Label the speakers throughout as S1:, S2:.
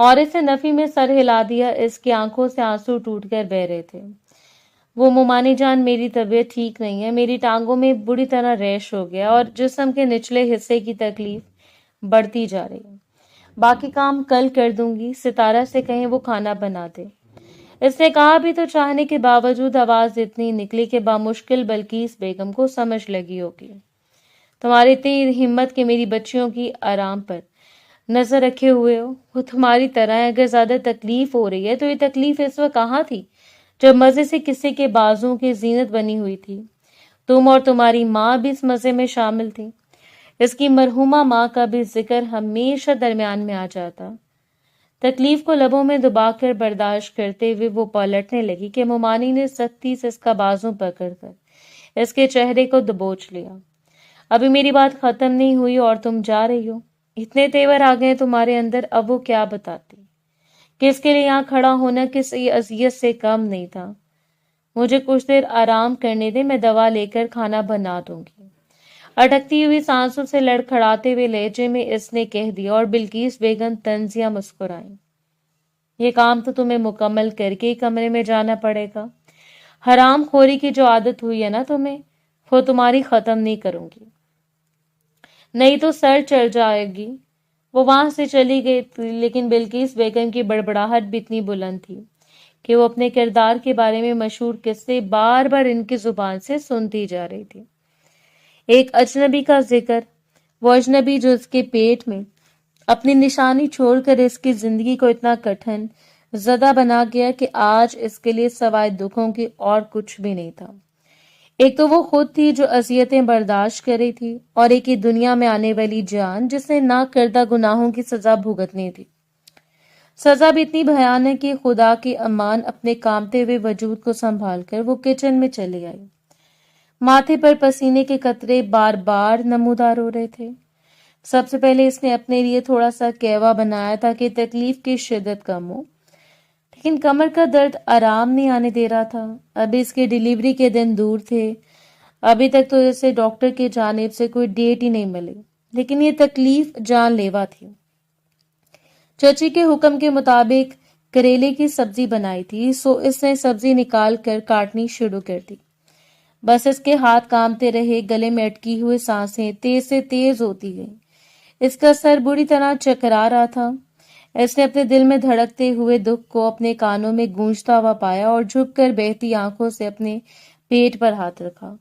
S1: عورت سے نفی میں سر ہلا دیا، اس کی آنکھوں سے آنسو ٹوٹ کر بہ رہے تھے۔ وہ ممانی جان، میری طبیعت ٹھیک نہیں ہے، میری ٹانگوں میں بری طرح ریش ہو گیا اور جسم کے نچلے حصے کی تکلیف بڑھتی جا رہی ہے۔ باقی کام کل کر دوں گی، ستارہ سے کہیں وہ کھانا بنا دے۔ اس نے کہا بھی تو چاہنے کے باوجود آواز اتنی نکلی کہ بامشکل بلقیس بیگم کو سمجھ لگی ہوگی۔ تمہاری اتنی ہمت کہ میری بچیوں کی آرام پر نظر رکھے ہوئے ہو۔ وہ تمہاری طرح ہے، اگر زیادہ تکلیف ہو رہی ہے تو یہ تکلیف اس وقت کہاں تھی جب مزے سے کسی کے بازوں کی زینت بنی ہوئی تھی۔ تم اور تمہاری ماں بھی اس مزے میں شامل تھی۔ اس کی مرحومہ ماں کا بھی ذکر ہمیشہ درمیان میں آ جاتا۔ تکلیف کو لبوں میں دبا کر برداشت کرتے ہوئے وہ پلٹنے لگی کہ ممانی نے سختی سے اس کا بازو پکڑ کر اس کے چہرے کو دبوچ لیا۔ ابھی میری بات ختم نہیں ہوئی اور تم جا رہی ہو؟ اتنے تیور آ گئے تمہارے اندر، اب وہ کیا بتاتی کہ اس کے لیے یہاں کھڑا ہونا کسی اذیت سے کم نہیں تھا۔ مجھے کچھ دیر آرام کرنے دے، میں دوا لے کر کھانا بنا دوں گی، اٹکتی ہوئی سانسوں سے لڑکھڑاتے ہوئے لہجے میں اس نے کہہ دیا، اور بلقیس بیگم طنزیہ مسکرائیں۔ یہ کام تو تمہیں مکمل کر کے ہی کمرے میں جانا پڑے گا۔ حرام خوری کی جو عادت ہوئی ہے نا تمہیں، وہ تمہاری ختم نہیں کروں گی، نہیں تو سر چڑھ جائے گی۔ وہ وہاں سے چلی گئی تھی، لیکن بلقیس بیگم کی بڑبڑاہٹ بھی اتنی بلند تھی کہ وہ اپنے کردار کے بارے میں مشہور قصے بار بار ان کی زبان سے سنتی جا رہی تھی۔ ایک اجنبی کا ذکر، وہ اجنبی جو اس کے پیٹ میں اپنی نشانی چھوڑ کر اس کی زندگی کو اتنا کٹھن زدہ بنا گیا کہ آج اس کے لیے سوائے دکھوں کی اور کچھ بھی نہیں تھا۔ ایک تو وہ خود تھی جو اذیتیں برداشت کر رہی تھی، اور ایک ہی دنیا میں آنے والی جان جس نے نہ کردہ گناہوں کی سزا بھگتنی تھی۔ سزا بھی اتنی بھیانک کہ خدا کی امان اپنے کامتے ہوئے وجود کو سنبھال کر وہ کچن میں چلی آئی۔ ماتھے پر پسینے کے قطرے بار بار نمودار ہو رہے تھے۔ سب سے پہلے اس نے اپنے لیے تھوڑا سا کہوا بنایا تاکہ تکلیف کی شدت کم ہو، لیکن کمر کا درد آرام نہیں آنے دے رہا تھا۔ ابھی اس کے ڈیلیوری کے دن دور تھے، ابھی تک تو اسے ڈاکٹر کی جانب سے کوئی ڈیٹ ہی نہیں ملی، لیکن یہ تکلیف جان لیوا تھی۔ چچی کے حکم کے مطابق کریلے کی سبزی بنائی تھی، سو اس نے سبزی نکال کر کاٹنی شروع کر دی۔ بس اس کے ہاتھ کامتے رہے، گلے میں اٹکی ہوئے سانسیں تیز سے تیز ہوتی گئیں۔ اس کا سر بری طرح چکرا رہا تھا۔ اس نے اپنے دل میں دھڑکتے ہوئے دکھ کو اپنے کانوں میں گونجتا ہوا پایا اور جھک کر بہتی آنکھوں سے اپنے پیٹ پر ہاتھ رکھا۔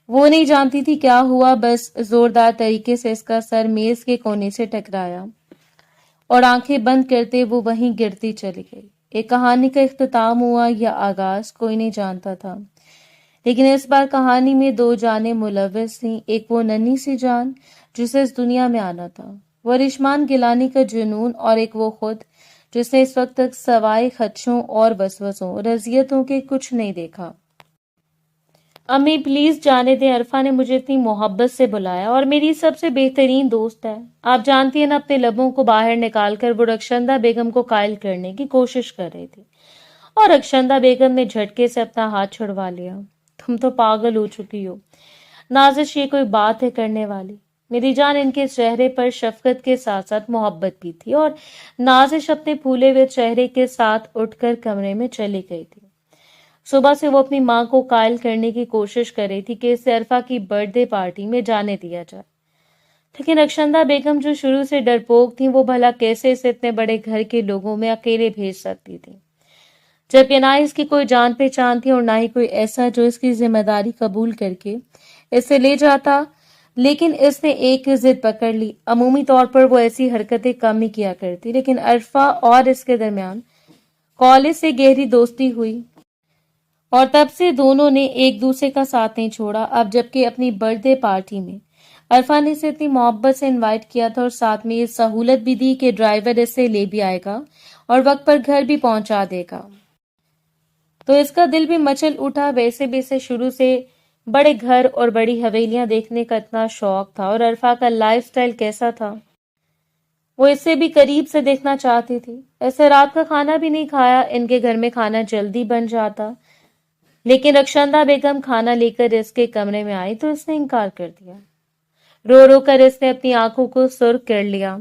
S1: وہ نہیں جانتی تھی کیا ہوا، بس زوردار طریقے سے اس کا سر میز کے کونے سے ٹکرایا اور آنکھیں بند کرتے وہ وہیں گرتی چلی گئی۔ ایک کہانی کا اختتام ہوا یا آغاز کوئی نہیں جانتا تھا، لیکن اس بار کہانی میں دو جانیں ملوث تھیں، ایک وہ ننھی سی جان جسے اس دنیا میں آنا تھا، وہ رشمان گیلانی کا جنون، اور ایک وہ خود جس نے اس وقت تک سوائے خدشوں اور وسوسوں اور اذیتوں کے کچھ نہیں دیکھا۔ امی پلیز جانے دیں، عرفا نے مجھے اتنی محبت سے بلایا اور میری سب سے بہترین دوست ہے۔ آپ جانتی ہیں نا، اپنے لبوں کو باہر نکال کر وہ رخشندہ بیگم کو قائل کرنے کی کوشش کر رہی تھی، اور رخشندہ بیگم نے جھٹکے سے اپنا ہاتھ چھڑوا لیا۔ تم تو پاگل ہو چکی ہو نازش، یہ کوئی بات ہے کرنے والی؟ میری جان، ان کے چہرے پر شفقت کے ساتھ ساتھ محبت بھی تھی، اور نازش اپنے پھولے ہوئے چہرے کے ساتھ اٹھ کر کمرے میں چلی گئی تھی۔ صبح سے وہ اپنی ماں کو قائل کرنے کی کوشش کر رہی تھی کہ اسے عرفا کی برتھ ڈے پارٹی میں جانے دیا جائے، لیکن رخشندہ بیگم جو شروع سے ڈرپوک تھیں، وہ بھلا کیسے اسے اتنے بڑے گھر کے لوگوں میں اکیلے بھیج سکتی تھی، جبکہ نہ اس کی کوئی جان پہچان تھی اور نہ ہی کوئی ایسا جو اس کی ذمہ داری قبول کر کے اسے لے جاتا۔ لیکن اس نے ایک ضد پکڑ لی۔ عمومی طور پر وہ ایسی حرکتیں کم ہی کیا کرتی، لیکن عرفا اور اس کے درمیان کالج سے گہری دوستی ہوئی، اور تب سے دونوں نے ایک دوسرے کا ساتھ نہیں چھوڑا۔ اب جبکہ اپنی برتھ ڈے پارٹی میں عرفا نے اسے اتنی محبت سے انوائٹ کیا تھا، اور ساتھ میں یہ سہولت بھی دی کہ ڈرائیور اسے لے بھی آئے گا اور وقت پر گھر بھی پہنچا دے گا، تو اس کا دل بھی مچل اٹھا۔ ویسے بھی اسے شروع سے بڑے گھر اور بڑی حویلیاں دیکھنے کا اتنا شوق تھا، اور عرفا کا لائف سٹائل کیسا تھا وہ اس سے بھی قریب سے دیکھنا چاہتی تھی۔ ایسے رات کا کھانا بھی نہیں کھایا، ان کے گھر میں کھانا جلدی بن جاتا، لیکن رخشندہ بیگم کھانا لے کر اس کے کمرے میں آئی تو اس نے انکار کر دیا۔ رو رو کر اس نے اپنی آنکھوں کو سرخ کر لیا۔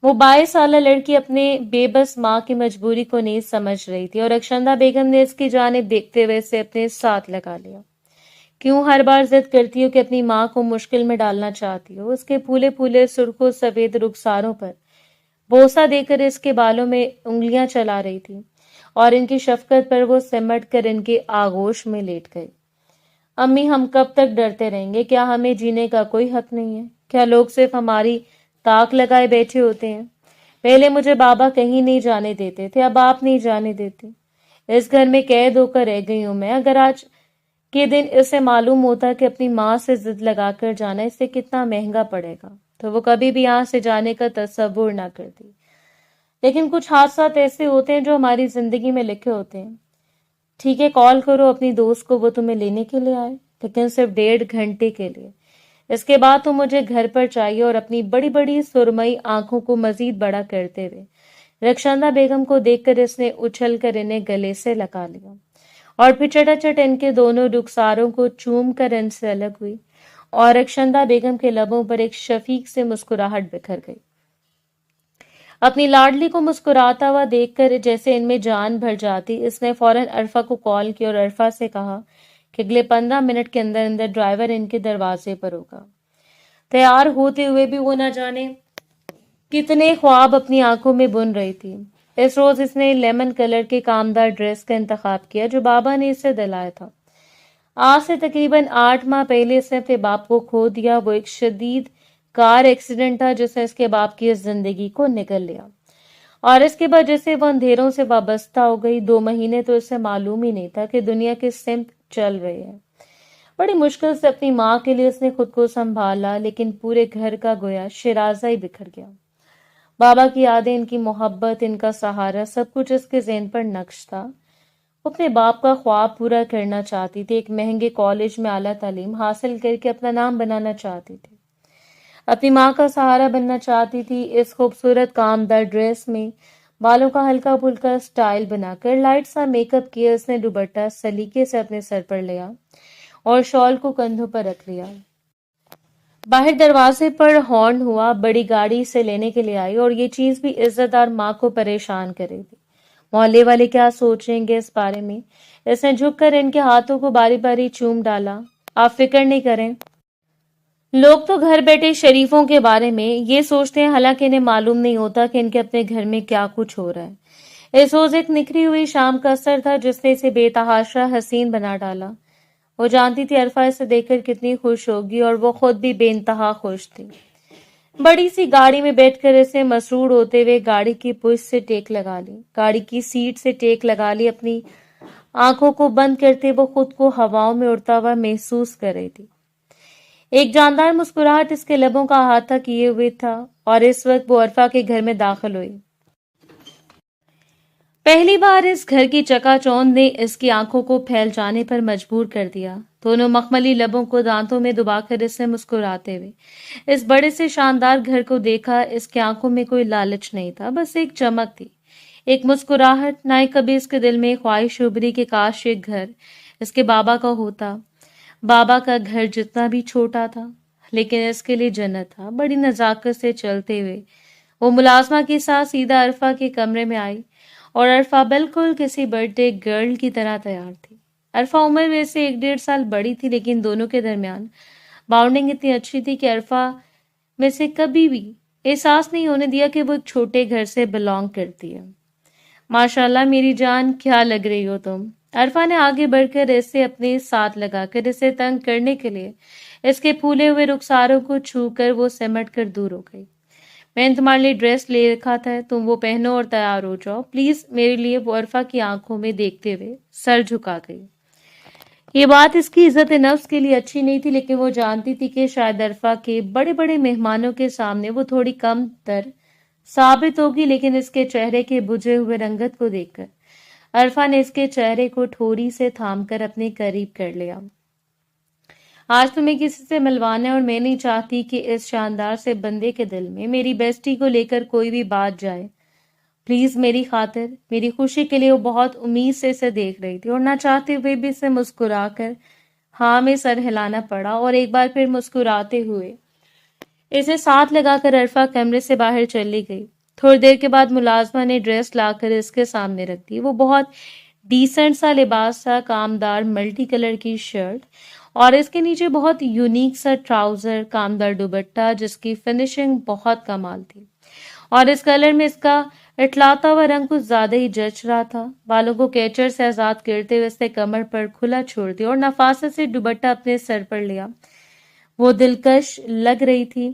S1: وہ 22 سالہ لڑکی اپنے بے بس ماں کی مجبوری کو نہیں سمجھ رہی تھی اور رخشندہ بیگم نے اس کی جانب دیکھتے ہوئے اسے اپنے ساتھ لگا لیا۔ کیوں ہر بار ضد کرتی ہو کہ اپنی ماں کو مشکل میں ڈالنا چاہتی ہو؟ اس کے پھولے پھولے سرخ و سفید رخساروں پر بوسہ دے کر اس کے بالوں میں انگلیاں چلا رہی تھی اور ان کی شفقت پر وہ سمٹ کر ان کے آغوش میں لیٹ گئی۔ امی، ہم کب تک ڈرتے رہیں گے؟ کیا ہمیں جینے کا کوئی حق نہیں ہے؟ کیا لوگ صرف ہماری تاک لگائے بیٹھے ہوتے ہیں؟ پہلے مجھے بابا کہیں نہیں جانے دیتے تھے، اب آپ نہیں جانے دیتے۔ اس گھر میں قید ہو کر رہ گئی ہوں میں۔ اگر آج کے دن اسے معلوم ہوتا کہ اپنی ماں سے ضد لگا کر جانا اسے کتنا مہنگا پڑے گا تو وہ کبھی بھی یہاں سے جانے کا تصور نہ کرتی۔ لیکن کچھ حادثات ایسے ہوتے ہیں جو ہماری زندگی میں لکھے ہوتے ہیں۔ ٹھیک ہے، کال کرو اپنی دوست کو، وہ تمہیں لینے کے لیے آئے، لیکن صرف 1.5 گھنٹے کے لیے۔ اس کے بعد تم مجھے گھر پر چاہیے۔ اور اپنی بڑی بڑی سرمئی آنکھوں کو مزید بڑا کرتے ہوئے رخشندہ بیگم کو دیکھ کر اس نے اچھل کر انہیں گلے سے لگا لیا اور پھر چٹاچٹ ان کے دونوں رخساروں کو چوم کر ان سے الگ ہوئی اور رخشندہ بیگم کے لبوں پر ایک شفیق سے مسکراہٹ بکھر گئی۔ اپنی لاڈلی کو مسکراتا ہوا دیکھ کر جیسے ان میں جان بھر جاتی، اس نے فوراً عرفہ کو کال کی اور عرفہ سے کہا کہ اگلے 15 منٹ کے اندر اندر ڈرائیور ان کے دروازے پر ہوگا۔ تیار ہوتے ہوئے بھی وہ نہ جانے کتنے خواب اپنی آنکھوں میں بن رہی تھی۔ اس روز اس نے لیمن کلر کے کامدار ڈریس کا انتخاب کیا جو بابا نے اسے دلایا تھا۔ آج سے تقریباً 8 ماہ پہلے اس نے اپنے باپ کو کھو دیا۔ وہ ایک شدید کار ایکسیڈنٹ تھا جس نے اس کے باپ کی اس زندگی کو نگل لیا اور اس کے بعد جیسے وہ اندھیروں سے وابستہ ہو گئی۔ 2 مہینے تو اسے معلوم ہی نہیں تھا کہ دنیا کس سمت چل رہی ہے۔ بڑی مشکل سے اپنی ماں کے لیے اس نے خود کو سنبھالا، لیکن پورے گھر کا گویا شیرازہ ہی بکھر گیا۔ بابا کی یادیں، ان کی محبت، ان کا سہارا، سب کچھ اس کے ذہن پر نقش تھا۔ وہ اپنے باپ کا خواب پورا کرنا چاہتی تھی، ایک مہنگے کالج میں اعلیٰ تعلیم حاصل کر کے اپنا نام بنانا چاہتی تھی، اپنی ماں کا سہارا بننا چاہتی تھی۔ اس خوبصورت کامدار ڈریس میں بالوں کا ہلکا پھلکا سٹائل بنا کر لائٹ سا میک اپ کیا، اس نے دوپٹہ سلیقے سے اپنے سر پر لیا اور شال کو کندھوں پر رکھ لیا۔ باہر دروازے پر ہارن ہوا، بڑی گاڑی سے لینے کے لیے آئی اور یہ چیز بھی عزت دار ماں کو پریشان کرے گی۔ محلے والے کیا سوچیں گے اس بارے میں؟ اس نے جھک کر ان کے ہاتھوں کو باری باری چوم ڈالا۔ آپ فکر نہیں کریں، لوگ تو گھر بیٹھے شریفوں کے بارے میں یہ سوچتے ہیں، حالانکہ انہیں معلوم نہیں ہوتا کہ ان کے اپنے گھر میں کیا کچھ ہو رہا ہے۔ اس روز ایک نکھری ہوئی شام کا اثر تھا جس نے اسے بے تحاشا حسین بنا ڈالا۔ وہ جانتی تھی عرفہ اسے دیکھ کر کتنی خوش ہوگی اور وہ خود بھی بے انتہا خوش تھی۔ بڑی سی گاڑی میں بیٹھ کر اسے مسرور ہوتے ہوئے گاڑی کی پشت سے ٹیک لگا لی، گاڑی کی سیٹ سے ٹیک لگا لی۔ اپنی آنکھوں کو بند کرتے وہ خود کو ہواؤں میں اڑتا ہوا محسوس کر رہی تھی۔ ایک جاندار مسکراہٹ اس کے لبوں کا احاطہ کیے ہوئے تھا اور اس وقت وہ عرفہ کے گھر میں داخل ہوئی۔ پہلی بار اس گھر کی چکا چوند نے اس کی آنکھوں کو پھیل جانے پر مجبور کر دیا۔ دونوں مخملی لبوں کو دانتوں میں دبا کر اس سے مسکراتے ہوئے اس بڑے سے شاندار گھر کو دیکھا۔ اس کی آنکھوں میں کوئی لالچ نہیں تھا، بس ایک چمک تھی، ایک مسکراہٹ۔ نہ ہی کبھی اس کے دل میں خواہش ابھری کہ کاش یہ گھر اس کے بابا کا ہوتا۔ بابا کا گھر جتنا بھی چھوٹا تھا لیکن اس کے لیے جنت تھا۔ بڑی نزاکت سے چلتے ہوئے وہ ملازمہ کے ساتھ سیدھا عرفہ کے کمرے میں آئی اور عرفہ بالکل کسی برتھ ڈے گرل کی طرح تیار تھی۔ عرفہ عمر میں سے 1.5 سال بڑی تھی، لیکن دونوں کے درمیان باؤنڈنگ اتنی اچھی تھی کہ عرفہ میں سے کبھی بھی احساس نہیں ہونے دیا کہ وہ ایک چھوٹے گھر سے بلانگ کرتی ہے۔ ماشاءاللہ میری جان، کیا لگ رہی ہو تم؟ عرفہ نے آگے بڑھ کر اسے اپنے ساتھ لگا کر اسے تنگ کرنے کے لیے اس کے پھولے ہوئے رخساروں کو چھو کر وہ سمٹ کر دور ہو گئی۔ میں نے تمہارے لیے ڈریس لے رکھا تھا، تم وہ پہنو اور تیار ہو جاؤ پلیز میرے لیے۔ وہ عرفہ کی آنکھوں میں دیکھتے ہوئے سر جھکا گئی۔ یہ بات اس کی عزت نفس کے لیے اچھی نہیں تھی، لیکن وہ جانتی تھی کہ شاید عرفہ کے بڑے بڑے مہمانوں کے سامنے وہ تھوڑی کم تر ثابت ہوگی۔ لیکن اس کے چہرے کے بجھے ہوئے رنگت کو دیکھ کر عرفہ نے اس کے چہرے کو ٹھوری سے تھام کر اپنے قریب کر لیا۔ آج تمہیں کسی سے ملوانا ہے اور میں نہیں چاہتی کہ اس شاندار سے بندے کے دل میں میری بیسٹی کو لے کر کوئی بھی بات جائے۔ پلیز میری خاطر، میری خوشی کے لیے۔ وہ بہت امید سے اسے دیکھ رہی تھی اور نہ چاہتے ہوئے بھی اسے مسکرا کر ہاں میں سر ہلانا پڑا اور ایک بار پھر مسکراتے ہوئے اسے ساتھ لگا کر عرفہ کمرے سے باہر چلی گئی۔ تھوڑی دیر کے بعد ملازمہ نے ڈریس لا کر اس کے سامنے رکھ دی۔ وہ بہت ڈیسنٹ سا لباس تھا، کامدار ملٹی کلر کی شرٹ اور اس کے نیچے بہت یونیک سا ٹراؤزر، کامدار دوپٹہ جس کی فنیشنگ بہت کمال تھی، اور اس کلر میں اس کا اٹلاتا ہوا رنگ کچھ زیادہ ہی جچ رہا تھا۔ بالوں کو کیچر سے آزاد کرتے ہوئے اس نے کمر پر کھلا چھوڑ دیا اور نفاست سے دوپٹہ اپنے سر پر لیا۔ وہ دلکش لگ رہی تھی،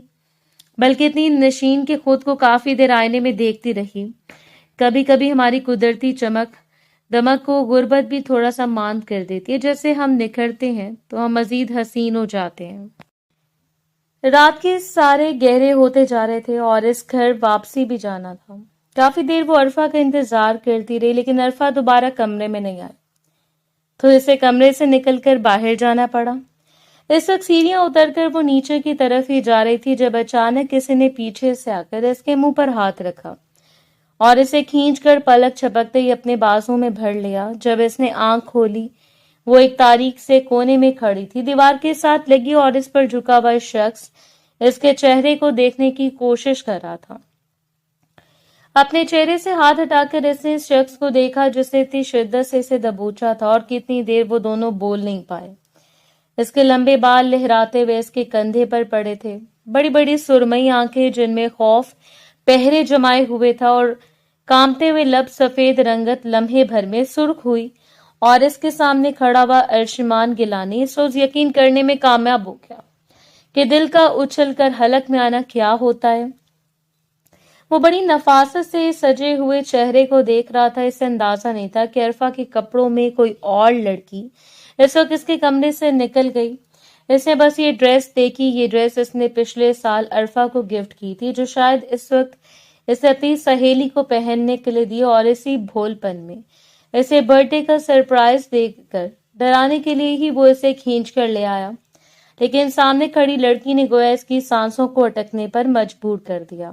S1: بلکہ اتنی نشین کہ خود کو کافی دیر آئینے میں دیکھتی رہی۔ کبھی کبھی ہماری قدرتی چمک دمک کو غربت بھی تھوڑا سا ماند کر دیتی ہے، جیسے ہم نکھرتے ہیں تو ہم مزید حسین ہو جاتے ہیں۔ رات کے سارے گہرے ہوتے جا رہے تھے اور اس گھر واپسی بھی جانا تھا۔ کافی دیر وہ عرفہ کا انتظار کرتی رہی، لیکن عرفہ دوبارہ کمرے میں نہیں آئی، تو اسے کمرے سے نکل کر باہر جانا پڑا۔ اس وقت سیڑھیاں اتر کر وہ نیچے کی طرف ہی جا رہی تھی جب اچانک کسی نے پیچھے سے آ کر اس کے منہ پر ہاتھ رکھا اور اسے کھینچ کر پلک جھپکتے ہی اپنے بازو میں بھر لیا۔ جب اس نے آنکھ کھولی، وہ ایک تاریک سے کونے میں کھڑی تھی، دیوار کے ساتھ لگی، اور اس پر جھکا ہوا شخص اس کے چہرے کو دیکھنے کی کوشش کر رہا تھا۔ اپنے چہرے سے ہاتھ ہٹا کر اس نے اس شخص کو دیکھا جس نے اتنی شدت سے اسے دبوچا تھا، اور کتنی دیر وہ دونوں بول نہیں پائے۔ اس کے لمبے بال لہراتے ہوئے اس کے کندھے پر پڑے تھے، بڑی بڑی سرمئی آنکھیں جن میں خوف پہرے جمائے ہوئے تھا، اور کامتے ہوئے لب سفید رنگت لمحے بھر میں سرخ ہوئی، اور اس کے سامنے کھڑا ہوا ارشمان گیلانی اس روز یقین کرنے میں کامیاب ہو گیا کہ دل کا اچھل کر حلق میں آنا کیا ہوتا ہے۔ وہ بڑی نفاست سے سجے ہوئے چہرے کو دیکھ رہا تھا۔ اسے اندازہ نہیں تھا کہ عرفہ کے کپڑوں میں کوئی اور لڑکی اس وقت اس کے کمرے سے نکل گئی۔ اس نے بس یہ ڈریس دیکھی، یہ ڈریس اس نے پچھلے سال عرفہ کو گفٹ کی تھی، جو شاید اس وقت اسے اپنی سہیلی کو پہننے کے لیے دی، اور اسی بھول پن میں اسے برتھ ڈے کا سرپرائز دے کر ڈرانے کے لیے ہی وہ اسے کھینچ کر لے آیا، لیکن سامنے کھڑی لڑکی نے گویا اس کی سانسوں کو اٹکنے پر مجبور کر دیا۔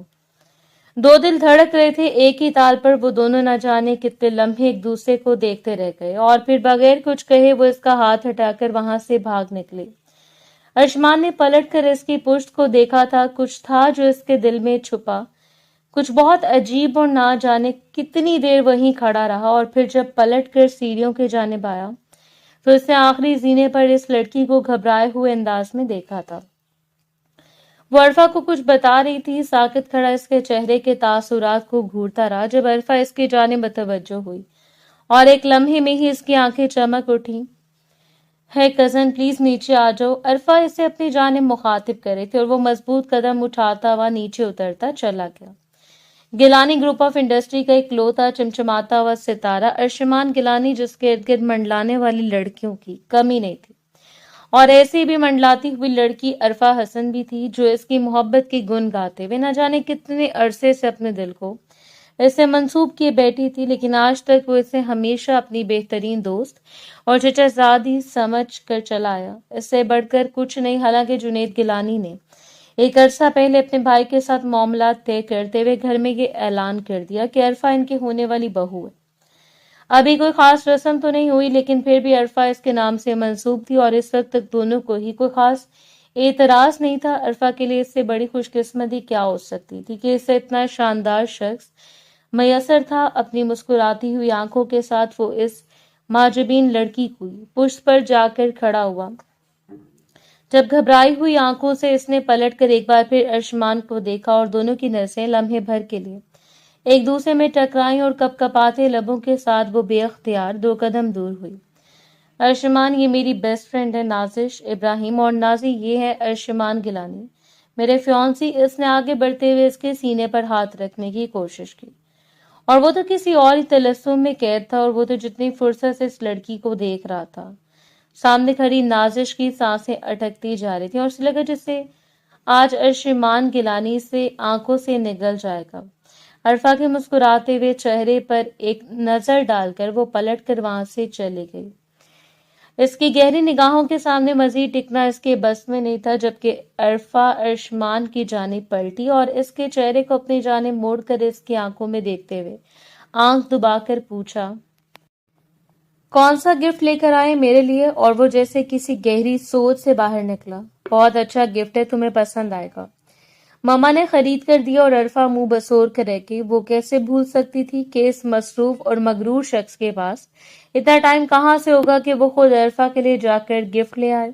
S1: دو دل دھڑک رہے تھے ایک ہی تال پر، وہ دونوں نہ جانے کتنے لمحے ایک دوسرے کو دیکھتے رہ گئے، اور پھر بغیر کچھ کہے وہ اس کا ہاتھ ہٹا کر وہاں سے بھاگ نکلے۔ ارشمان نے پلٹ کر اس کی پشت کو دیکھا تھا، کچھ تھا جو اس کے دل میں چھپا، کچھ بہت عجیب، اور نہ جانے کتنی دیر وہیں کھڑا رہا، اور پھر جب پلٹ کر سیڑھیوں کی جانب آیا تو اس نے آخری زینے پر اس لڑکی کو گھبرائے ہوئے انداز میں دیکھا تھا۔ وہ عرفہ کو کچھ بتا رہی تھی، ساکت کھڑا اس کے چہرے کے تاثرات کو گھورتا رہا جب عرفہ اس کی جانب متوجہ ہوئی، اور ایک لمحے میں ہی اس کی آنکھیں چمک اٹھیں۔ ہے کزن، پلیز نیچے آ جاؤ، عرفہ اسے اپنی جانب مخاطب کر رہے تھے، اور وہ مضبوط قدم اٹھاتا ہوا نیچے اترتا چلا گیا۔ گیلانی گروپ آف انڈسٹری کا ایک لوتا چمچماتا ہوا ستارہ ارشمان گیلانی، جس کے ارد گرد منڈلانے والی لڑکیوں کی کمی نہیں تھی، اور ایسی بھی منڈلاتی ہوئی لڑکی عرفہ حسن بھی تھی جو اس کی محبت کی گن گاتے ہوئے نہ جانے کتنے عرصے سے اپنے دل کو اسے منسوب کیے بیٹھی تھی، لیکن آج تک وہ اسے ہمیشہ اپنی بہترین دوست اور چچا زادی سمجھ کر چلا آیا۔ اس سے بڑھ کر کچھ نہیں، حالانکہ جنید گیلانی نے ایک عرصہ پہلے اپنے بھائی کے ساتھ معاملات طے کرتے ہوئے گھر میں یہ اعلان کر دیا کہ عرفہ ان کی ہونے والی بہو ہے۔ ابھی کوئی خاص رسم تو نہیں ہوئی، لیکن پھر بھی عرفہ اس کے نام سے منسوب تھی، اور اس وقت تک دونوں کو ہی کوئی خاص اعتراض نہیں تھا۔ عرفہ کے لیے اس سے بڑی خوش قسمتی کیا ہو سکتی تھی کہ اسے اتنا شاندار شخص میسر تھا۔ اپنی مسکراتی ہوئی آنکھوں کے ساتھ وہ اس معجبین لڑکی کو پشت پر جا کر کھڑا ہوا۔ جب گھبرائی ہوئی آنکھوں سے اس نے پلٹ کر ایک بار پھر ارشمان کو دیکھا، اور دونوں کی نظریں لمحے بھر کے لیے ایک دوسرے میں ٹکرائیں، اور کپ کپاتے لبوں کے ساتھ وہ بے اختیار 2 قدم دور ہوئی۔ ارشمان، یہ میری بیسٹ فرینڈ ہے نازش ابراہیم، اور نازی یہ ہے ارشمان گیلانی، میرے فیونسی۔ اس نے آگے بڑھتے ہوئے اس کے سینے پر ہاتھ رکھنے کی کوشش کی، اور وہ تو کسی اور ہی تلسم میں قید تھا، اور وہ تو جتنی فرصت سے اس لڑکی کو دیکھ رہا تھا۔ سامنے کھڑی نازش کی سانسیں اٹکتی جا رہی تھیں، اور اسے لگا جسے آج ارشمان گیلانی سے آنکھوں سے نگل جائے گا۔ عرفہ کے مسکراتے ہوئے چہرے پر ایک نظر ڈال کر وہ پلٹ کر وہاں سے چلی گئی۔ اس کی گہری نگاہوں کے سامنے مزید ٹکنا اس کے بس میں نہیں تھا، جبکہ عرفہ ارشمان کی جانب پلٹی اور اس کے چہرے کو اپنی جانب موڑ کر اس کی آنکھوں میں دیکھتے ہوئے آنکھ دبا کر پوچھا، کون سا گفٹ لے کر آئے میرے لیے؟ اور وہ جیسے کسی گہری سوچ سے باہر نکلا، بہت اچھا گفٹ ہے، تمہیں پسند آئے گا۔ ماما نے خرید کر دیا اور عرفہ منہ بسور کر رہ گئی۔ وہ کیسے بھول سکتی تھی کہ اس مصروف اور مغرور شخص کے پاس اتنا ٹائم کہاں سے ہوگا کہ وہ خود عرفہ کے لیے جا کر گفٹ لے آئے۔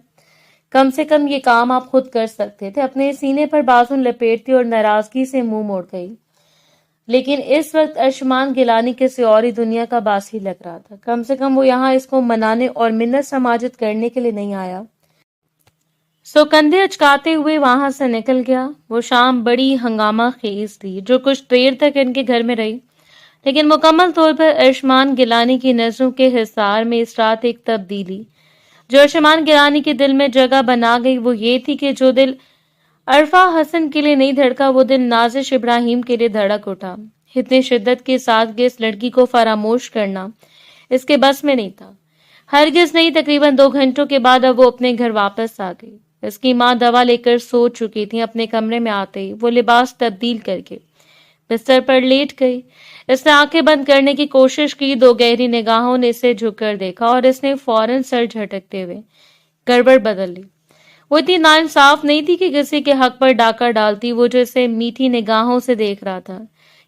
S1: کم سے کم یہ کام آپ خود کر سکتے تھے۔ اپنے سینے پر بازو لپیٹتی اور ناراضگی سے منہ موڑ گئی۔ لیکن اس وقت ارشمان گیلانی کسی اور ہی دنیا کا باسی لگ رہا تھا۔ کم سے کم وہ یہاں اس کو منانے اور منت سماجت کرنے کے لیے نہیں آیا۔ سو کندھے اچکاتے ہوئے وہاں سے نکل گیا۔ وہ شام بڑی ہنگامہ خیز تھی جو کچھ دیر تک ان کے گھر میں رہی، لیکن مکمل طور پر ارشمان گیلانی کی نظروں کے حصار میں اس رات ایک تبدیلی جو ارشمان گیلانی کے دل میں جگہ بنا گئی وہ یہ تھی کہ جو دل عرفہ حسن کے لیے نہیں دھڑکا وہ دل نازش ابراہیم کے لیے دھڑک اٹھا۔ اتنی شدت کے ساتھ کہ اس لڑکی کو فراموش کرنا اس کے بس میں نہیں تھا۔ ہرگز نہیں۔ تقریباً 2 گھنٹوں کے بعد اب وہ اپنے گھر واپس آ گئی۔ اس کی ماں دوا لے کر سو چکی تھی۔ اپنے کمرے میں آتے ہی وہ لباس تبدیل کر کے بستر پر لیٹ گئی۔ اس نے آنکھیں بند کرنے کی کوشش کی۔ 2 گہری نگاہوں نے اسے جھک کر دیکھا اور اس نے فوراً سر جھٹکتے ہوئے گڑبڑ بدل لی۔ وہ اتنی ناانصاف نہیں تھی کہ کسی کے حق پر ڈاکہ ڈالتی۔ وہ جو اسے میٹھی نگاہوں سے دیکھ رہا تھا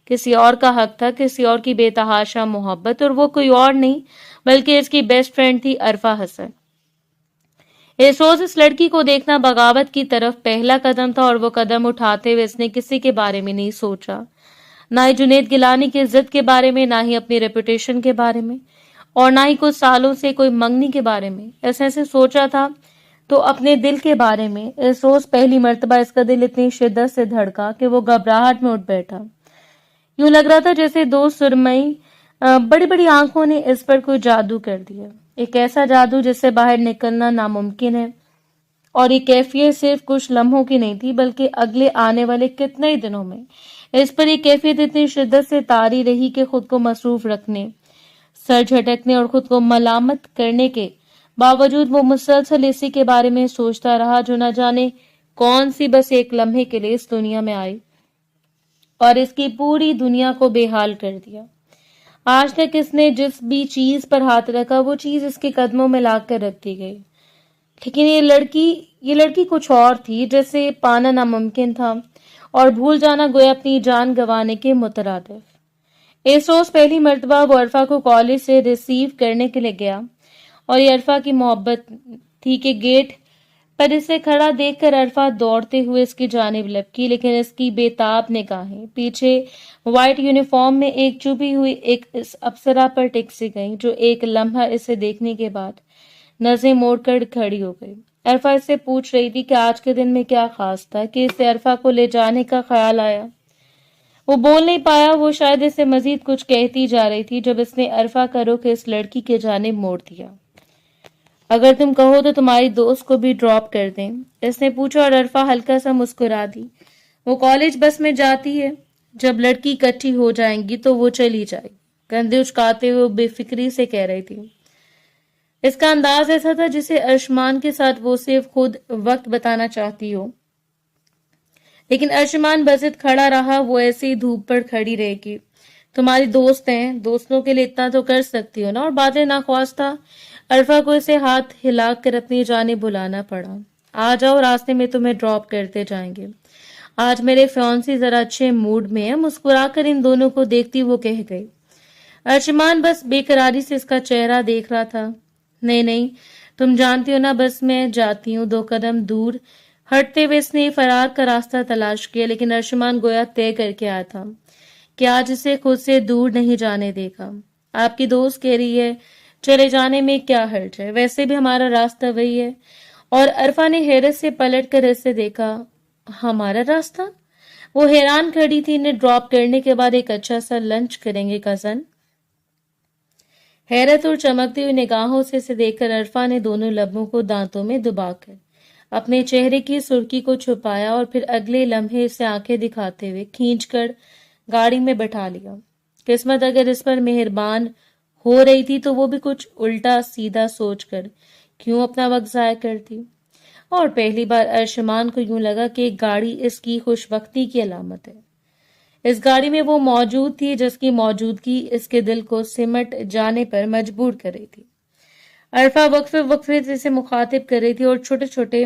S1: کسی اور کا حق تھا، کسی اور کی بے تحاشا محبت، اور وہ کوئی اور نہیں بلکہ اس کی بیسٹ فرینڈ تھی، عرفہ حسن۔ اس روز اس لڑکی کو دیکھنا بغاوت کی طرف پہلا قدم تھا، اور وہ قدم اٹھاتے ہوئے اس نے کسی کے بارے میں نہیں سوچا، نہ ہی جنید گیلانی کی عزت کے بارے میں، نہ ہی اپنی ریپوٹیشن کے بارے میں، اور نہ ہی کچھ سالوں سے کوئی منگنی کے بارے میں۔ اس نے سوچا تھا تو اپنے دل کے بارے میں۔ اس روز پہلی مرتبہ اس کا دل اتنی شدت سے دھڑکا کہ وہ گھبراہٹ میں اٹھ بیٹھا۔ یوں لگ رہا تھا جیسے 2 سرمئی بڑی بڑی آنکھوں نے اس پر کوئی جادو کر دیا، ایک ایسا جادو جس سے باہر نکلنا ناممکن ہے، اور یہ کیفیت صرف کچھ لمحوں کی نہیں تھی بلکہ اگلے آنے والے کتنے ہی دنوں میں اس پر یہ کیفیت اتنی شدت سے طاری رہی کہ خود کو مصروف رکھنے، سر جھٹکنے اور خود کو ملامت کرنے کے باوجود وہ مسلسل اسی کے بارے میں سوچتا رہا جو نہ جانے کون سی بس ایک لمحے کے لیے اس دنیا میں آئی اور اس کی پوری دنیا کو بے حال کر دیا۔ آج تک اس نے جس بھی چیز پر ہاتھ رکھا وہ چیز اس کے قدموں میں لا کر رکھ دی گئی، لیکن یہ لڑکی کچھ اور تھی جسے پانا ناممکن تھا اور بھول جانا گویا اپنی جان گنوانے کے مترادف۔ اس روز پہلی مرتبہ وہ عرفہ کو کالج سے ریسیو کرنے کے لیے گیا، اور یہ عرفہ کی محبت تھی کہ گیٹ پر اسے کھڑا دیکھ کر عرفہ دوڑتے ہوئے اس کی جانب لپکی، لیکن اس کی بے تاب نگاہیں پیچھے وائٹ یونیفارم میں ایک چھپی ہوئی ایک افسرہ پر ٹک سی گئیں جو ایک لمحہ اسے دیکھنے کے بعد نظریں موڑ کر کھڑی ہو گئی۔ عرفہ اس سے پوچھ رہی تھی کہ آج کے دن میں کیا خاص تھا کہ اسے عرفہ کو لے جانے کا خیال آیا۔ وہ بول نہیں پایا، وہ شاید اس سے مزید کچھ کہتی جا رہی تھی جب اس نے عرفہ کا رخ اس لڑکی کے جانب موڑ دیا۔ اگر تم کہو تو تمہاری دوست کو بھی ڈراپ کر دیں، اس نے پوچھا، اور عرفہ ہلکا سا مسکرا دی۔ وہ کالج بس میں جاتی ہے، جب لڑکی اکٹھی ہو جائیں گی تو وہ چلی جائے گی، کندھے اچکاتے ہوئے بے فکری سے کہہ رہی تھی۔ اس کا انداز ایسا تھا جسے ارشمان کے ساتھ وہ صرف خود وقت بتانا چاہتی ہو، لیکن ارشمان بضد کھڑا رہا۔ وہ ایسی دھوپ پر کھڑی رہے گی، تمہاری دوست ہیں، دوستوں کے لیے اتنا تو کر سکتی ہو نا۔ اور باتیں ناخواستہ عرفہ کو اسے ہاتھ ہلا کر اپنی جانب بلانا پڑا۔ آ جاؤ، راستے میں تمہیں ڈراپ کرتے جائیں گے۔ آج میرے فیونسی ذرا اچھے موڈ میں ہے، مسکرا کر ان دونوں کو دیکھتی وہ کہہ گئی۔ ارشمان بس بے قراری سے اس کا چہرہ دیکھ رہا تھا۔ نہیں نہیں، تم جانتی ہو نا، بس میں جاتی ہوں۔ 2 قدم دور ہٹتے ہوئے اس نے فرار کا راستہ تلاش کیا، لیکن ارشمان گویا طے کر کے آیا تھا کہ آج اسے خود سے دور نہیں جانے دے گا۔ آپ کی دوست کہہ رہی ہے چلے جانے میں کیا حرج ہے، ویسے بھی ہمارا راستہ وہی ہے۔ اور عرفہ نے حیرت سے پلٹ کر اسے دیکھا۔ ہمارا راستہ؟ وہ حیران کھڑی تھی۔ انہیں ڈراپ کرنے کے بعد ایک اچھا سا لنچ کریں گے کزن؟ حیرت اور چمکتی ہوئی نگاہوں سے اسے دیکھ کر عرفہ نے دونوں لبوں کو دانتوں میں دبا کر اپنے چہرے کی سرخی کو چھپایا، اور پھر اگلے لمحے اسے آنکھیں دکھاتے ہوئے کھینچ کر گاڑی میں بٹھا لیا۔ قسمت اگر اس پر مہربان ہو رہی تھی تو وہ بھی کچھ الٹا سیدھا سوچ کر کیوں اپنا وقت ضائع کرتی۔ اور پہلی بار ارشمان کو یوں لگا کہ ایک گاڑی اس کی خوش بختی کی علامت ہے۔ اس گاڑی میں وہ موجود تھی جس کی موجودگی اس کے دل کو سمٹ جانے پر مجبور کر رہی تھی۔ عرفہ وقفے سے مخاطب کر رہی تھی اور چھوٹے چھوٹے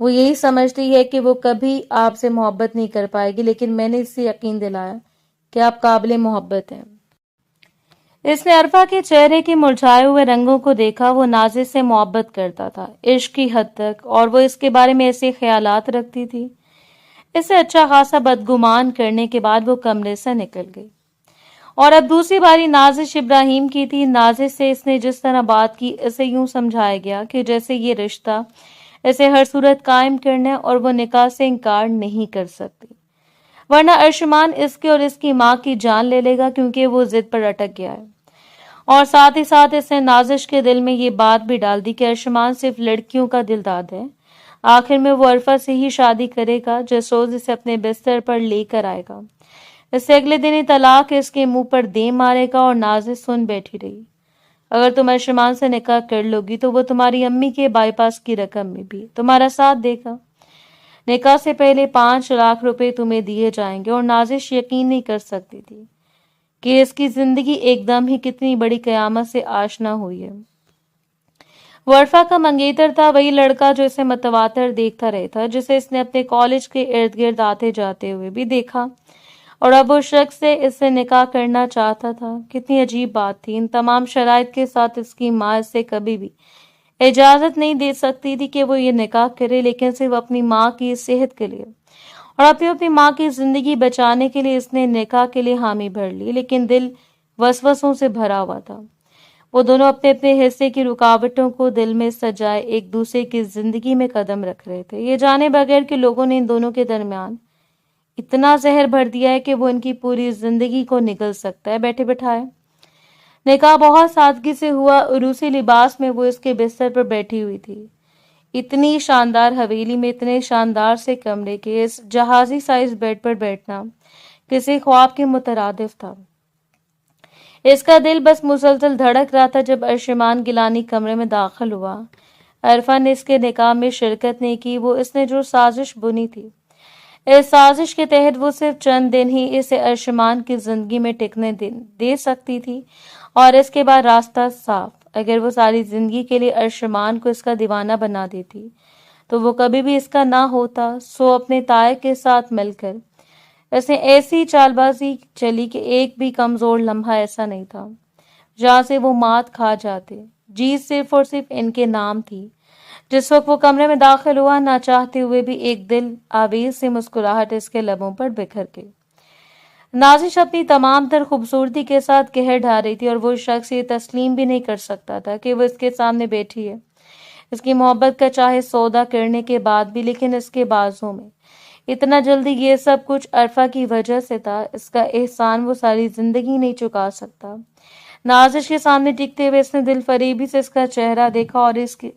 S1: وہ یہی سمجھتی ہے کہ وہ کبھی آپ سے محبت نہیں کر پائے گی، لیکن میں نے اسے یقین دلایا کہ آپ قابل محبت ہیں۔ اس نے عرفہ کے چہرے کے مرجھائے ہوئے رنگوں کو دیکھا۔ وہ نازش سے محبت کرتا تھا، عشق کی حد تک، اور وہ اس کے بارے میں ایسے خیالات رکھتی تھی۔ اسے اچھا خاصا بدگمان کرنے کے بعد وہ کمرے سے نکل گئی، اور اب دوسری باری نازش ابراہیم کی تھی۔ نازش سے اس نے جس طرح بات کی، اسے یوں سمجھایا گیا کہ جیسے یہ رشتہ اسے ہر صورت قائم کرنا ہے اور وہ نکاح سے انکار نہیں کر سکتی، ورنہ ارشمان اس کے اور اس کی ماں کی جان لے لے گا، کیونکہ وہ ضد پر اٹک گیا ہے۔ اور ساتھ ہی ساتھ اس نے نازش کے دل میں یہ بات بھی ڈال دی کہ ارشمان صرف لڑکیوں کا دلداد ہے۔ آخر میں وہ عرفہ سے ہی شادی کرے گا جس روز اسے اپنے بستر پر لے کر آئے گا۔ اس سے اگلے دن ہی طلاق اس کے منہ پر دے مارے گا، اور نازش سن بیٹھی رہی۔ اگر تم ارشمان سے نکاح کر لو گی تو وہ تمہاری امی کے بائی پاس کی رقم میں بھی تمہارا ساتھ دے گا۔ نکاح سے پہلے 5 لاکھ روپے تمہیں دیے جائیں گے۔ اور نازش یقین نہیں کر سکتی تھی کہ اس کی زندگی ایک دم ہی کتنی بڑی قیامت سے آشنا ہوئی ہے۔ وہ عرفہ کا منگیتر تھا، وہی لڑکا جو اسے متواتر دیکھتا رہتا، جسے اس نے اپنے کالج کے ارد گرد آتے جاتے ہوئے بھی دیکھا، اور اب اس شخص سے اس سے نکاح کرنا چاہتا تھا۔ کتنی عجیب بات تھی، ان تمام شرائط کے ساتھ اس کی ماں اس سے کبھی بھی اجازت نہیں دے سکتی تھی کہ وہ یہ نکاح کرے، لیکن صرف اپنی ماں کی صحت کے لیے اور اپنی ماں کی زندگی بچانے کے لیے اس نے نکاح کے لیے حامی بھر لی۔ لیکن دل وسوسوں سے بھرا ہوا تھا۔ وہ دونوں اپنے اپنے حصے کی رکاوٹوں کو دل میں سجائے ایک دوسرے کی زندگی میں قدم رکھ رہے تھے، یہ جانے بغیر کہ لوگوں نے ان دونوں کے درمیان اتنا زہر بھر دیا ہے کہ وہ ان کی پوری زندگی کو نگل سکتا ہے بیٹھے بٹھائے۔ نکاح بہت سادگی سے ہوا۔ عروسی لباس میں وہ اس کے بستر پر بیٹھی ہوئی تھی، اتنی شاندار حویلی میں اتنے شاندار سے کمرے کے اس جہازی سائز بیڈ پر بیٹھنا کسی خواب کے مترادف تھا۔ اس کا دل بس مسلسل دھڑک رہا تھا جب ارشمان گیلانی کمرے میں داخل ہوا۔ عرفہ نے اس کے نکاح میں شرکت نہیں کی۔ وہ اس نے جو سازش بنی تھی، اس سازش کے تحت وہ صرف چند دن ہی اسے ارشمان کی زندگی میں ٹکنے دے سکتی تھی، اور اس کے بعد راستہ صاف۔ اگر وہ ساری زندگی کے لیے ارشمان کو اس کا دیوانہ بنا دیتی تو وہ کبھی بھی اس کا نہ ہوتا۔ سو اپنے تائے کے ساتھ مل کر اس نے ایسی چال بازی چلی کہ ایک بھی کمزور لمحہ ایسا نہیں تھا جہاں سے وہ مات کھا جاتے۔ جیت صرف اور صرف ان کے نام تھی۔ جس وقت وہ کمرے میں داخل ہوا، نہ چاہتے ہوئے بھی ایک دل آویز سے مسکراہٹ اس کے لبوں پر بکھر گئی۔ نازش اپنی تمام تر خوبصورتی کے ساتھ قہر ڈھا رہی تھی، اور وہ شخص یہ تسلیم بھی نہیں کر سکتا تھا کہ وہ اس کے سامنے بیٹھی ہے، اس کی محبت کا چاہے سودا کرنے کے بعد بھی، لیکن اس کے بازوں میں اتنا جلدی یہ سب کچھ عرفہ کی وجہ سے تھا۔ اس کا احسان وہ ساری زندگی نہیں چکا سکتا۔ نازش کے سامنے ٹکتے ہوئے اس نے دل فریبی سے اس کا چہرہ دیکھا، اور اس کی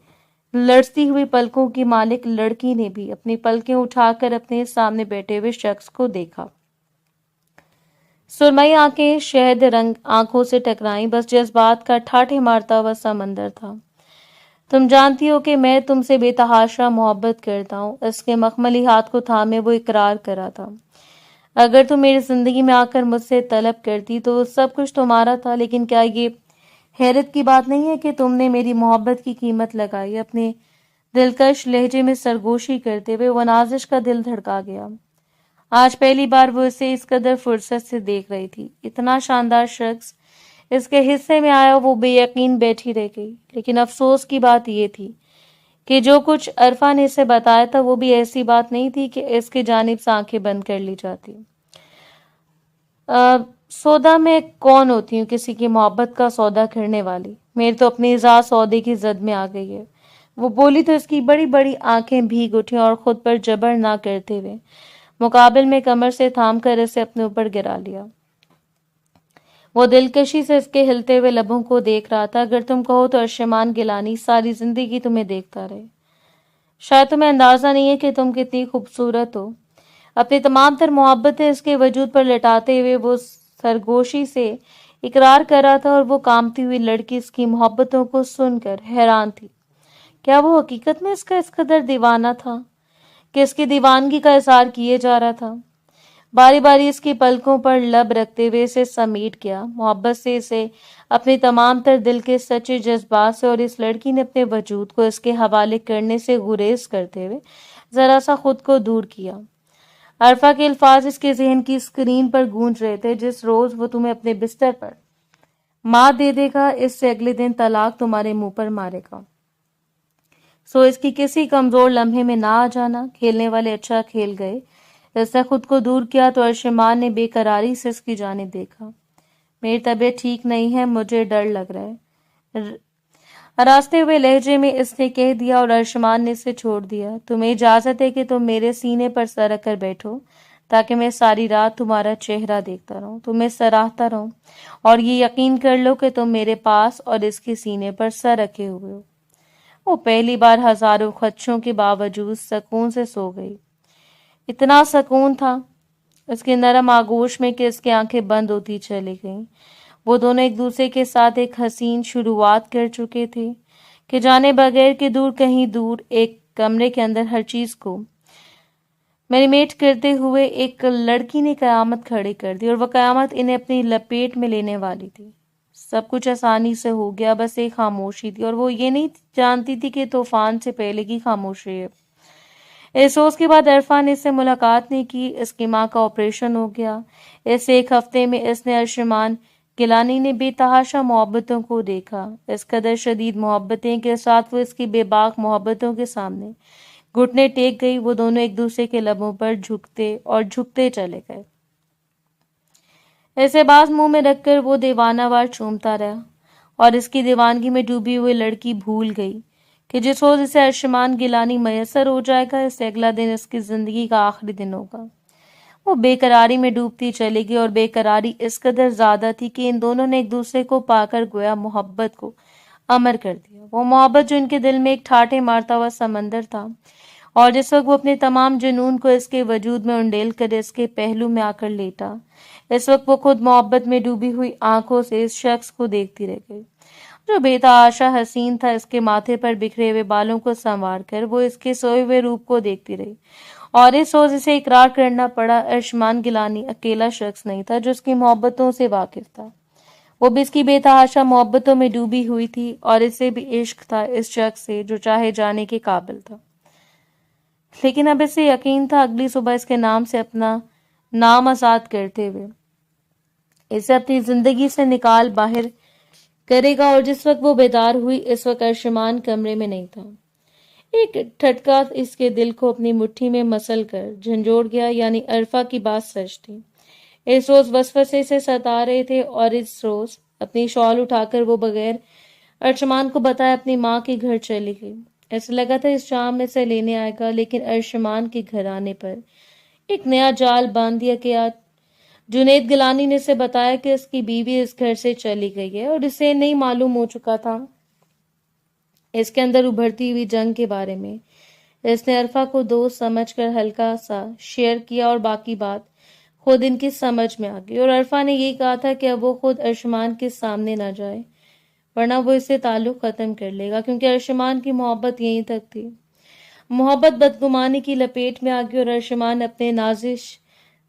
S1: لڑزتی ہوئی پلکوں کی مالک لڑکی نے بھی اپنی پلکیں اٹھا کر اپنے سامنے بیٹھے ہوئے شخص کو دیکھا۔ سرمئی آنکھیں شہد رنگ آنکھوں سے ٹکرائیں، بس جذبات کا ٹھاٹھے مارتا ہوا سمندر تھا۔ تم جانتی ہو کہ میں تم سے بے تحاشا محبت کرتا ہوں۔ اس کے مخملی ہاتھ کو تھامے وہ اقرار کرا تھا۔ اگر تم میری زندگی میں آ کر مجھ سے طلب کرتی تو وہ سب کچھ تمہارا تھا، لیکن کیا یہ حیرت کی بات نہیں ہے کہ تم نے میری محبت کی قیمت لگائی؟ اپنے دلکش لہجے میں سرگوشی کرتے ہوئے وہ نازش کا دل دھڑکا گیا۔ آج پہلی بار وہ اسے اس قدر فرصت سے دیکھ رہی تھی۔ اتنا شاندار شخص اس کے حصے میں آیا، وہ بے یقین بیٹھی رہ گئی۔ لیکن افسوس کی بات یہ تھی کہ جو کچھ عرفہ نے اسے بتایا تھا وہ بھی ایسی بات نہیں تھی کہ اس کی جانب سے آنکھیں بند کر لی جاتی۔ سودا میں کون ہوتی ہوں کسی کی محبت کا سودا کرنے والی؟ میری تو اپنی ذات سودے کی زد میں آ گئی ہے۔ وہ بولی تو اس کی بڑی بڑی آنکھیں بھیگ اٹھیں، اور خود پر جبر نہ کرتے ہوئے مقابل میں کمر سے تھام کر اسے اپنے اوپر گرا لیا۔ وہ دلکشی سے اس کے ہلتے ہوئے لبوں کو دیکھ رہا تھا۔ اگر تم کہو تو ارشمان گیلانی ساری زندگی تمہیں دیکھتا رہے۔ شاید تمہیں اندازہ نہیں ہے کہ تم کتنی خوبصورت ہو۔ اپنی تمام تر محبتیں اس کے وجود پر لٹاتے ہوئے وہ سرگوشی سے اقرار کر رہا تھا، اور وہ کامتی ہوئی لڑکی اس کی محبتوں کو سن کر حیران تھی۔ کیا وہ حقیقت میں اس کا اس قدر دیوانہ تھا کہ اس کی دیوانگی کا اظہار کیے جا رہا تھا؟ باری باری اس کی پلکوں پر لب رکھتے ہوئے اسے سمیٹ گیا، محبت سے اسے اپنی تمام تر دل کے سچے جذبات سے، اور اس لڑکی نے اپنے وجود کو اس کے حوالے کرنے سے گریز کرتے ہوئے ذرا سا خود کو دور کیا۔ عرفا کے الفاظ اس کے ذہن کی اسکرین پر گونج رہے تھے، جس روز وہ تمہیں اپنے بستر پر ماں دے دے گا، اس سے اگلے دن طلاق تمہارے منہ پر مارے گا۔ سو اس کی کسی کمزور لمحے میں نہ آ جانا۔ کھیلنے والے اچھا کھیل گئے۔ اس نے خود کو دور کیا تو ارشمان نے بے قراری سے اس کی جانب دیکھا۔ میری طبیعت ٹھیک نہیں ہے، مجھے ڈر لگ رہا ہے، راستے ہوئے لہجے میں اس نے کہہ دیا، اور ارشمان نے اسے چھوڑ دیا۔ تمہیں اجازت ہے کہ تم میرے سینے پر سر رکھ کر بیٹھو تاکہ میں ساری رات تمہارا چہرہ دیکھتا رہوں، تمہیں سراہتا رہوں، اور یہ یقین کر لو کہ تم میرے پاس اور اس کے سینے پر سر رکھے ہوئے ہو۔ وہ پہلی بار ہزاروں خدشوں کے باوجود سکون سے سو گئی۔ اتنا سکون تھا اس کے نرم آغوش میں کہ اس کی آنکھیں بند ہوتی چلی گئیں۔ وہ دونوں ایک دوسرے کے ساتھ ایک حسین شروعات کر چکے تھے کہ جانے بغیر کہ دور کہیں دور ایک کمرے کے اندر ہر چیز کو میریمیٹ کرتے ہوئے ایک لڑکی نے قیامت کھڑی کر دی، اور وہ قیامت انہیں اپنی لپیٹ میں لینے والی تھی۔ سب کچھ آسانی سے ہو گیا، بس ایک خاموشی تھی، اور وہ یہ نہیں جانتی تھی کہ طوفان سے پہلے کی خاموشی ہے۔ اس روز کے بعد عرفا نے اس سے ملاقات نہیں کی۔ اس کی ماں کا آپریشن ہو گیا۔ اس ایک ہفتے میں اس نے ارشمان گیلانی نے بے تحاشا محبتوں کو دیکھا، اس قدر شدید محبتیں کہ ساتھ وہ اس کی بے باک محبتوں کے سامنے گھٹنے ٹیک گئی۔ وہ دونوں ایک دوسرے کے لبوں پر جھکتے چلے گئے۔ ایسے باز منہ میں رکھ کر وہ دیوانہ وار چومتا رہا، اور اس کی دیوانگی میں ڈوبی ہوئی لڑکی بھول گئی کہ جس روز اسے ارشمان گیلانی میسر ہو جائے گا، اس سے اگلا دن اس کی زندگی کا آخری دن ہوگا۔ وہ بے قراری میں ڈوبتی چلی گئی، اور بے قراری اس قدر زیادہ تھی کہ ان دونوں نے ایک دوسرے کو پا کر گویا محبت کو امر کر دیا۔ وہ محبت جو ان کے دل میں ایک ٹھاٹھے مارتا ہوا سمندر تھا، اور جس وقت وہ اپنے تمام جنون کو اس کے وجود میں انڈیل کر اس کے پہلو میں آ کر لیٹا، اس وقت وہ خود محبت میں ڈوبی ہوئی آنکھوں سے اس شخص کو دیکھتی رہ گئی جو بے تحاشا حسین تھا۔ اس کے ماتھے پر بکھرے ہوئے بالوں کو سنوار کر وہ اس کے سوئے ہوئے روپ کو دیکھتی رہی، اور اس روز اسے اقرار کرنا پڑا، ارشمان گیلانی اکیلا شخص نہیں تھا جو اس کی محبتوں سے واقف تھا۔ وہ بھی اس کی بے تحاشا محبتوں میں ڈوبی ہوئی تھی، اور اسے بھی عشق تھا اس شخص سے جو چاہے جانے کے قابل تھا۔ لیکن اب اسے یقین تھا اگلی صبح اس کے نام سے اپنا نام آزاد کرتے ہوئے اسے اپنی زندگی سے نکال باہر کرے گا، اور جس وقت وہ بیدار ہوئی اس وقت ارشمان کمرے میں نہیں تھا۔ ایک ٹھٹکا اس کے دل کو اپنی مٹھی میں مسل کر جھنجھوڑ گیا، یعنی عرفا کی بات سچ تھی۔ اس روز وسوسے سے ستا رہے تھے، اور اس روز اپنی شال اٹھا کر وہ بغیر ارشمان کو بتائے اپنی ماں کے گھر چلی گئی۔ ایسا لگا تھا اس شام میں سے لینے آئے گا، لیکن ارشمان کے گھر آنے پر ایک نیا جال باندھ دیا کہ آج جنید گیلانی نے اسے بتایا کہ اس کی بیوی اس گھر سے چلی گئی ہے، اور اسے نہیں معلوم ہو چکا تھا اس کے اندر ابھرتی ہوئی جنگ کے بارے میں۔ اس نے عرفا کو دوست سمجھ کر ہلکا سا شیئر کیا، اور باقی بات خود ان کی سمجھ میں آ گئی، اور عرفا نے یہی کہا تھا کہ اب وہ خود ارشمان کے سامنے نہ جائے، ورنہ وہ اس سے تعلق ختم کر لے گا، کیونکہ ارشمان کی محبت یہیں تک تھی۔ محبت بدگمانی کی لپیٹ میں آ گئی، اور ارشمان اپنے نازش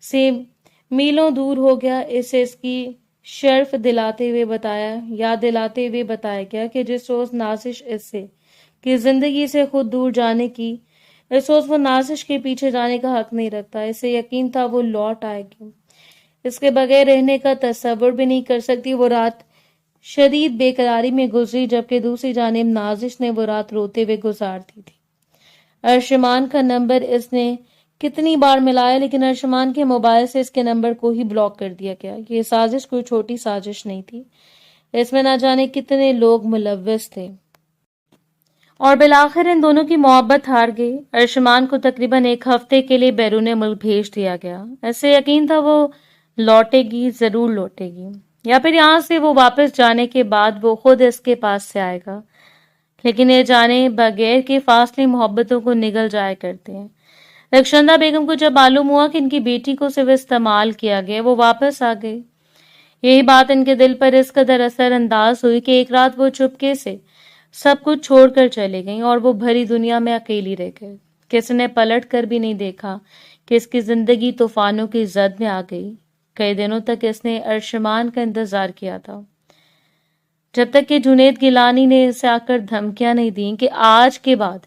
S1: سے میلوں دور ہو گیا۔ اسے اس کی شرف یاد دلاتے ہوئے بتایا گیا کہ جس روز نازش اس سے کہ زندگی سے خود دور جانے کی، اس روز وہ نازش کے پیچھے جانے کا حق نہیں رکھتا۔ اسے یقین تھا وہ لوٹ آئے گی، اس کے بغیر رہنے کا تصور بھی نہیں کر سکتی۔ وہ رات شدید بے قراری میں گزری، جبکہ دوسری جانب نازش نے وہ رات روتے ہوئے گزار دی تھی۔ ارشمان کا نمبر اس نے کتنی بار ملایا، لیکن ارشمان کے موبائل سے اس کے نمبر کو ہی بلاک کر دیا گیا۔ یہ سازش کوئی چھوٹی سازش نہیں تھی، اس میں نہ جانے کتنے لوگ ملوث تھے، اور بالآخر ان دونوں کی محبت ہار گئی۔ ارشمان کو تقریباً ایک ہفتے کے لیے بیرون ملک بھیج دیا گیا۔ ایسے یقین تھا وہ لوٹے گی، ضرور لوٹے گی، یا پھر یہاں سے وہ واپس جانے کے بعد وہ خود اس کے پاس سے آئے گا، لیکن یہ جانے بغیر کہ فاصلے محبتوں کو نگل جایا کرتے ہیں۔ رخشندہ بیگم کو جب معلوم ہوا کہ ان کی بیٹی کو صرف استعمال کیا گیا، وہ واپس آ گئی۔ یہی بات ان کے دل پر اس قدر اثر انداز ہوئی کہ ایک رات وہ چپکے سے سب کچھ چھوڑ کر چلے گئیں، اور وہ بھری دنیا میں اکیلی رہ گئے۔ کسی نے پلٹ کر بھی نہیں دیکھا کہ اس کی زندگی طوفانوں کی زد میں آ گئی۔ کئی دنوں تک اس نے ارشمان کا انتظار کیا تھا، جب تک کہ جنید گیلانی نے اسے آ کر دھمکیاں نہیں دیں کہ آج کے بعد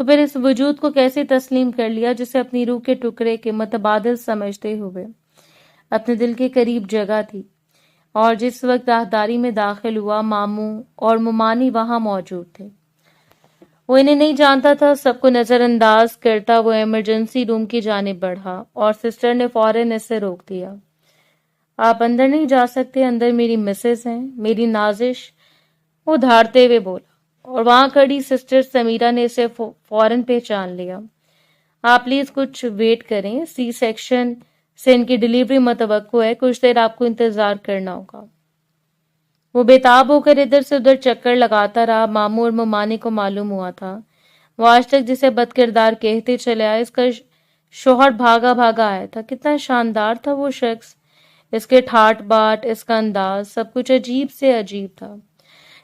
S1: تو پھر اس وجود کو کیسے تسلیم کر لیا جسے اپنی روح کے ٹکڑے کے متبادل سمجھتے ہوئے اپنے دل کے قریب جگہ تھی، اور جس وقت راہداری میں داخل ہوا ماموں اور ممانی وہاں موجود تھے۔ وہ انہیں نہیں جانتا تھا۔ سب کو نظر انداز کرتا وہ ایمرجنسی روم کی جانب بڑھا اور سسٹر نے فوراً اسے روک دیا۔ آپ اندر نہیں جا سکتے، اندر میری مسز ہیں، میری نازش، وہ دھاڑتے ہوئے بولا، اور وہاں کھڑی سسٹر سمیرہ نے اسے فوراً پہچان لیا۔ آپ پلیز کچھ ویٹ کریں، سی سیکشن سے ان کی ڈیلیوری متوقع ہے، کچھ دیر آپ کو انتظار کرنا ہوگا۔ وہ بےتاب ہو کر ادھر سے ادھر چکر لگاتا رہا۔ ماموں اور ممانی کو معلوم ہوا تھا وہ آج تک جسے بد کردار کہتے چلے آئے اس کا شوہر بھاگا بھاگا آیا تھا۔ کتنا شاندار تھا وہ شخص، اس کے ٹھاٹ باٹ، اس کا انداز، سب کچھ عجیب سے عجیب تھا۔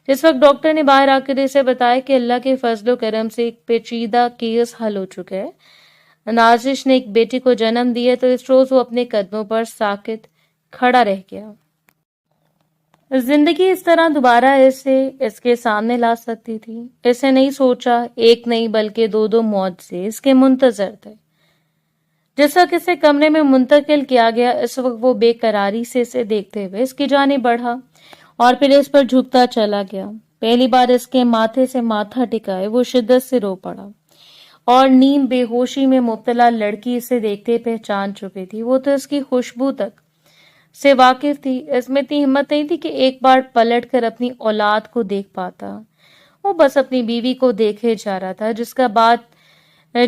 S1: جس وقت ڈاکٹر نے باہر آ کر اسے بتایا کہ اللہ کے فضل و کرم سے ایک پیچیدہ کیس حل ہو چکا ہے، نازش نے ایک بیٹی کو جنم دیا، تو اس روز وہ اپنے قدموں پر ساکت کھڑا رہ گیا۔ زندگی اس طرح دوبارہ اسے اس کے سامنے لا سکتی تھی۔ اسے نہیں سوچا، ایک نہیں بلکہ دو موت سے اس کے منتظر تھے۔ جس وقت اسے کمرے میں منتقل کیا گیا، اس وقت وہ بے قراری سے اسے دیکھتے ہوئے اس کی جانب بڑھا اور پھر اس پر جھکتا چلا گیا۔ پہلی بار اس کے ماتھے سے ماتھا ٹکائے وہ شدت سے رو پڑا، اور نیم بے ہوشی میں مبتلا لڑکی اسے دیکھتے پہچان چکی تھی۔ وہ تو اس کی خوشبو تک سے واقف تھی۔ اس میں اتنی ہمت نہیں تھی کہ ایک بار پلٹ کر اپنی اولاد کو دیکھ پاتا۔ وہ بس اپنی بیوی کو دیکھے جا رہا تھا، جس کا بات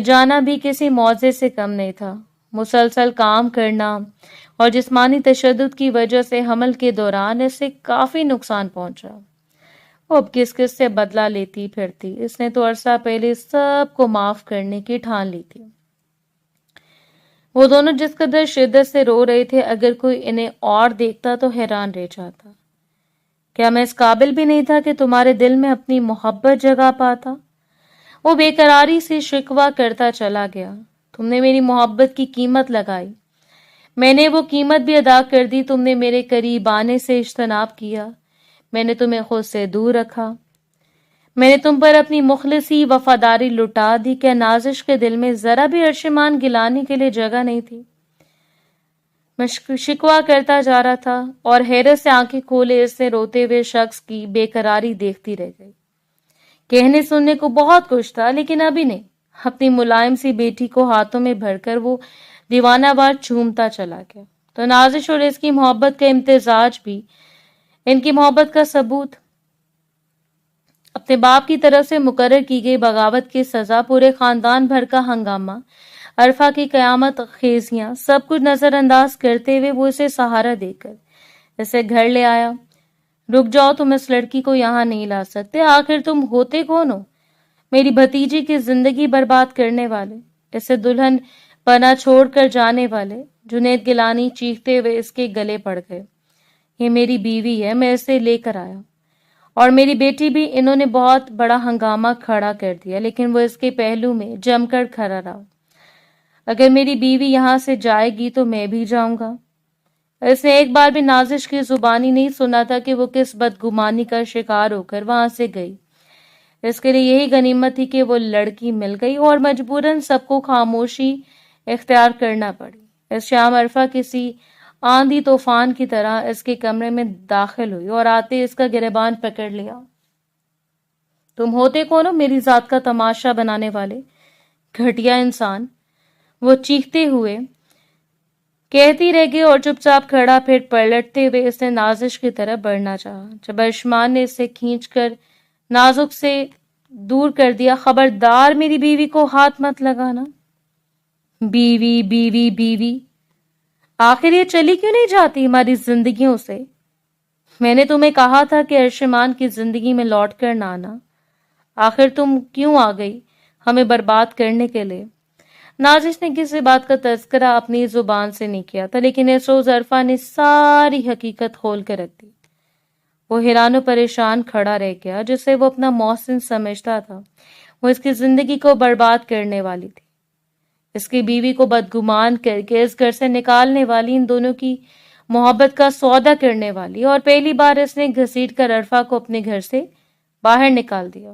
S1: جانا بھی کسی معجزے سے کم نہیں تھا۔ مسلسل کام کرنا اور جسمانی تشدد کی وجہ سے حمل کے دوران اسے کافی نقصان پہنچا۔ وہ اب کس کس سے بدلہ لیتی پھرتی۔ اس نے تو عرصہ پہلے سب کو معاف کرنے کی ٹھان لی تھی۔ وہ دونوں جس قدر شدت سے رو رہے تھے، اگر کوئی انہیں اور دیکھتا تو حیران رہ جاتا۔ کیا میں اس قابل بھی نہیں تھا کہ تمہارے دل میں اپنی محبت جگہ پاتا؟ وہ بے قراری سے شکوہ کرتا چلا گیا۔ تم نے میری محبت کی قیمت لگائی، میں نے وہ قیمت بھی ادا کر دی۔ تم نے میرے قریب آنے سے اجتناب کیا، میں نے تمہیں خود سے دور رکھا۔ میں نے تم پر اپنی مخلصی وفاداری لٹا دی۔ کیا نازش کے دل میں ذرا بھی ارشمان گلانے کے لیے جگہ نہیں تھی؟ میں شکوہ کرتا جا رہا تھا اور حیرت سے آنکھیں کھولے اس سے روتے ہوئے شخص کی بے قراری دیکھتی رہ گئی۔ کہنے سننے کو بہت کچھ تھا، لیکن ابھی نہیں۔ اپنی ملائم سی بیٹی کو ہاتھوں میں بھر کر وہ دیوانہ وار چومتا چلا گیا۔ تو نازش اور اس کی محبت کا امتزاج بھی ان کی محبت کا ثبوت۔ اپنے باپ کی طرف سے مقرر کی گئی بغاوت کی سزا، پورے خاندان بھر کا ہنگامہ، عرفہ کی قیامت خیزیاں، سب کچھ نظر انداز کرتے ہوئے وہ اسے سہارا دے کر اسے گھر لے آیا۔ رک جاؤ، تم اس لڑکی کو یہاں نہیں لا سکتے۔ آخر تم ہوتے کون ہو؟ میری بھتیجی کی زندگی برباد کرنے والے، اسے دلہن پنا چھوڑ کر جانے والے۔ جنید گیلانی چیختے ہوئے اس کے گلے پڑ گئے۔ یہ میری بیوی ہے، میں اسے لے کر آیا، اور میری بیٹی بھی۔ انہوں نے بہت بڑا ہنگامہ کھڑا کر دیا، لیکن وہ اس کے پہلو میں جم کر کھڑا رہا۔ اگر میری بیوی یہاں سے جائے گی تو میں بھی جاؤں گا۔ اس نے ایک بار بھی نازش کی زبانی نہیں سنا تھا کہ وہ کس بدگمانی کا شکار ہو کر وہاں سے گئی۔ اس کے لیے یہی غنیمت تھی کہ وہ لڑکی مل گئی، اور مجبوراً سب کو خاموشی اختیار کرنا پڑی۔ اس شام عرفہ کسی آندھی طوفان کی طرح اس کے کمرے میں داخل ہوئی اور آتے اس کا گریبان پکڑ لیا۔ تم ہوتے کون ہو؟ میری ذات کا تماشا بنانے والے گھٹیا انسان، وہ چیختے ہوئے کہتی رہ گئی، اور چپ چاپ کھڑا پھر پلٹتے ہوئے اس نے نازش کی طرف بڑھنا چاہا۔ جب ارشمان نے اسے کھینچ کر نازک سے دور کر دیا، خبردار میری بیوی کو ہاتھ مت لگانا۔ بیوی بیوی بیوی، آخر یہ چلی کیوں نہیں جاتی ہماری زندگیوں سے؟ میں نے تمہیں کہا تھا کہ ارشمان کی زندگی میں لوٹ کر نہ آنا۔ آخر تم کیوں آ گئی ہمیں برباد کرنے کے لیے؟ نازش نے کسی بات کا تذکرہ اپنی زبان سے نہیں کیا تھا، لیکن اس روز عرفہ نے ساری حقیقت کھول کر رکھ دی۔ وہ حیران و پریشان کھڑا رہ گیا۔ جسے وہ اپنا محسن سمجھتا تھا، وہ اس کی زندگی کو برباد کرنے والی تھی، اس کی بیوی کو بدگمان کر کے اس گھر سے نکالنے والی، ان دونوں کی محبت کا سودا کرنے والی۔ اور پہلی بار اس نے گھسیٹ کر عرفہ کو اپنے گھر سے باہر نکال دیا۔